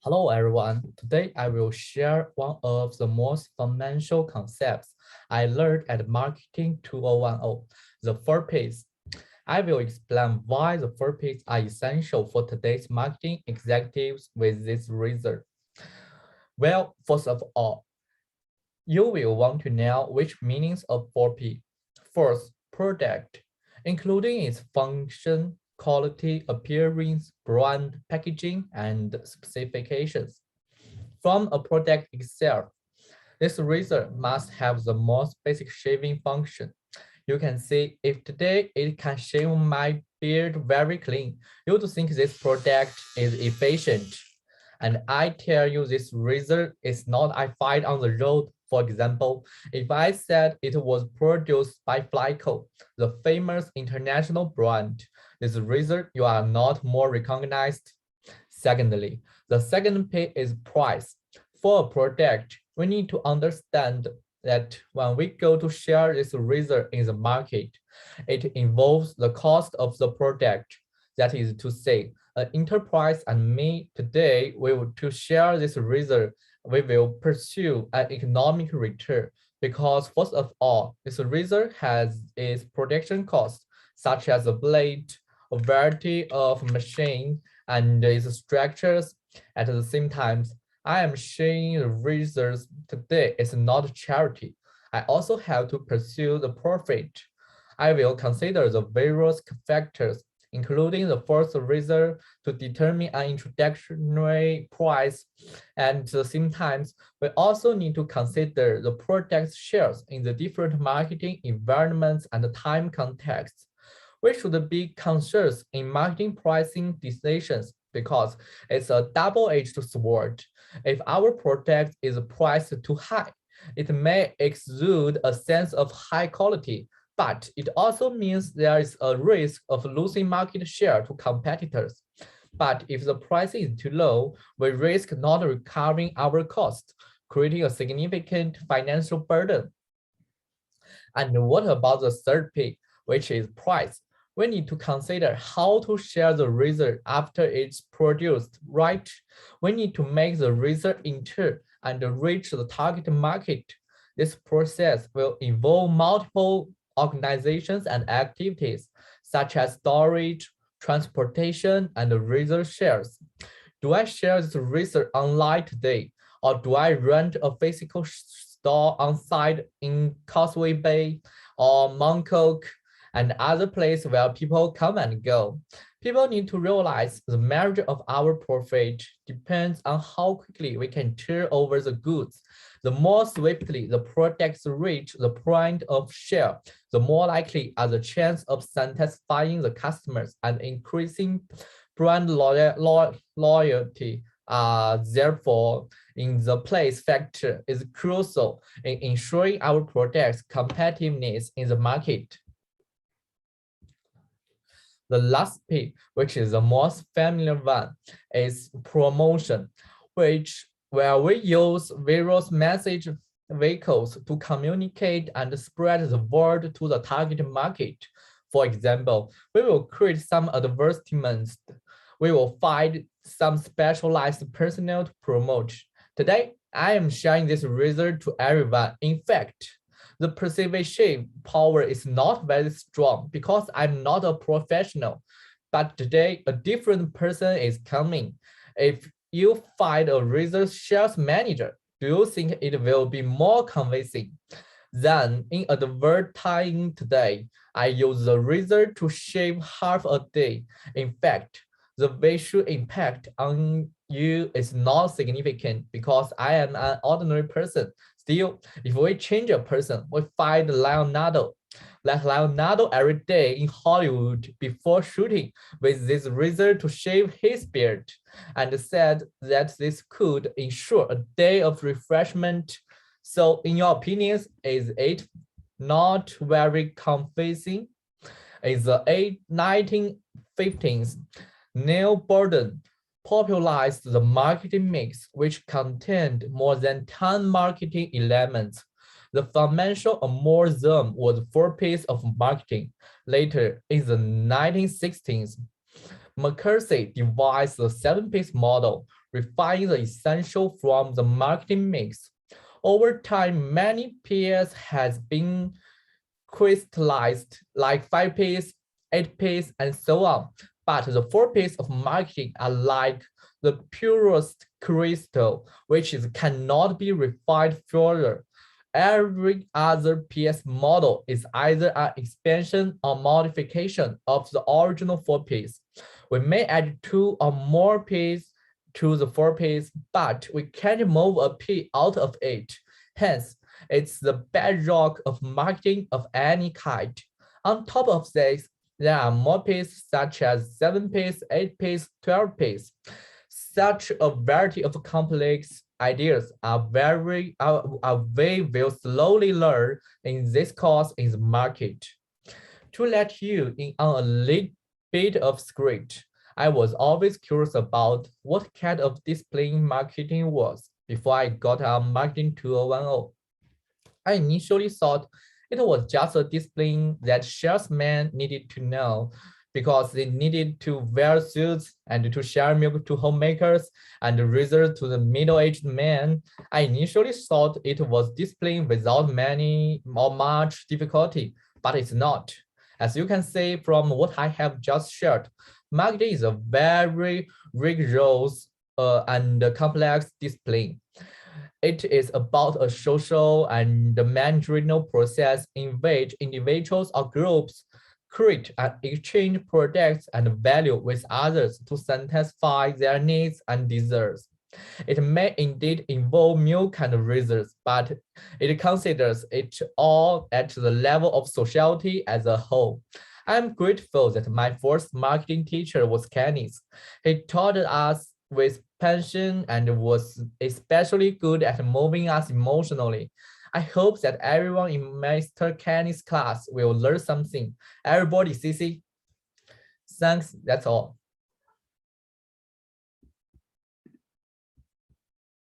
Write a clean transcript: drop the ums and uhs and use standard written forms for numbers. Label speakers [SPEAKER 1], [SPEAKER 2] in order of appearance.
[SPEAKER 1] Hello everyone. Today I will share one of the most fundamental concepts I learned at Marketing 2010, the 4Ps. I will explain why the 4Ps are essential for today's marketing executives with this reason. Well, first of all, you will want to know which meanings of 4P. First, product, including its function, quality, appearance, brand, packaging, and specifications. From a product itself, this razor must have the most basic shaving function. You can see if today it can shave my beard very clean, you would think this product is efficient. And I tell you this razor is not I find on the road. For example, if I said it was produced by Flyco, the famous international brand, this razor you are not more recognized. Secondly, the second P is price. For a product, we need to understand that when we go to share this razor in the market, it involves the cost of the product. That is to say, an enterprise and me today, we will to share this razor, we will pursue an economic return because first of all, this razor has its production costs, such as a blade, a variety of machine, and its structures. At the same time, I am sharing the razors today is not charity. I also have to pursue the profit. I will consider the various factors, including the first razor to determine an introductory price. And at the same time, we also need to consider the product shares in the different marketing environments and time contexts. We should be conscious in marketing pricing decisions because it's a double-edged sword. If our product is priced too high, it may exude a sense of high quality, but it also means there is a risk of losing market share to competitors. But if the price is too low, we risk not recovering our cost, creating a significant financial burden. And what about the third P, which is price? We need to consider how to share the result after it's produced, right? We need to make the result enter and reach the target market. This process will involve multiple organizations and activities, such as storage, transportation, and result shares. Do I share this result online today, or do I rent a physical store on site in Causeway Bay or Montauk and other places where people come and go? People need to realize the measure of our profit depends on how quickly we can turn over the goods. The more swiftly the products reach the point of share, the more likely are the chance of satisfying the customers and increasing brand loyalty. Therefore, in the place factor is crucial in ensuring our product's competitiveness in the market. The last P, which is the most familiar one, is promotion, where we use various message vehicles to communicate and spread the word to the target market. For example, we will create some advertisements. We will find some specialized personnel to promote. Today, I am sharing this result to everyone. In fact, the persuasive power is not very strong because I'm not a professional. But today, a different person is coming. If you find a result sales manager, do you think it will be more convincing? Then in advertising today, I use the result to shave half a day. In fact, the visual impact on you is not significant because I am an ordinary person. Still, if we change a person, we find Leonardo. Like Leonardo every day in Hollywood before shooting with this razor to shave his beard and said that this could ensure a day of refreshment. So in your opinions, is it not very convincing? In the 1950s, Neil Borden popularized the marketing mix, which contained more than 10 marketing elements. The fundamental among them was 4 Ps of marketing. Later, in the 1960s, McCarthy devised the 7 Ps model, refining the essential from the marketing mix. Over time, many pairs has been crystallized like 5 Ps, 8 Ps, and so on. But the 4 Ps of marketing are like the purest crystal, which cannot be refined further. Every other PS model is either an expansion or modification of the original 4 Ps. We may add 2 or more Ps to the 4 Ps, but we can't move a P out of it. Hence, it's the bedrock of marketing of any kind. On top of this, there are more Ps such as 7 Ps, 8 Ps, 12 Ps. Such a variety of complex ideas are we will slowly learn in this course in the market. To let you in on a little bit of script, I was always curious about what kind of display marketing was before I got on Marketing 2010. I initially thought it was just a discipline that salesmen needed to know because they needed to wear suits and to share milk to homemakers and razors to the middle-aged men. I initially thought it was discipline without many or much difficulty, but it's not. As you can see from what I have just shared, marketing is a very rigorous and complex discipline. It is about a social and managerial process in which individuals or groups create and exchange products and value with others to satisfy their needs and desires. It may indeed involve milk and razors, but it considers it all at the level of society as a whole. I'm grateful that my first marketing teacher was Kenneth. He taught us with passion and was especially good at moving us emotionally. I hope that everyone in Master Kenneth's class will learn something. Everybody, CC. Thanks, that's all.